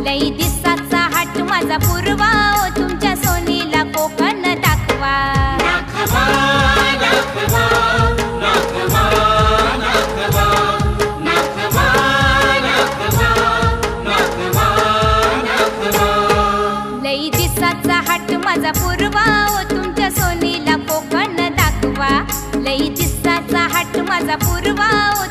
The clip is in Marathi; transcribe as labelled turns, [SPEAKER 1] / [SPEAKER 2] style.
[SPEAKER 1] लई दिसाचा हाट माझा पूर्वा ओ तुमच्या सोनीला कोकण दाखवा
[SPEAKER 2] नाखवा नाखवा नाखवा नाखवा नाखवा नाखवा नाखवा नाखवा
[SPEAKER 1] लई दिसाचा हाट माझा पूर्वा ओ तुमच्या सोनीला कोकण दाखवा लई दिसाचा हाट माझा पूर्वा ओ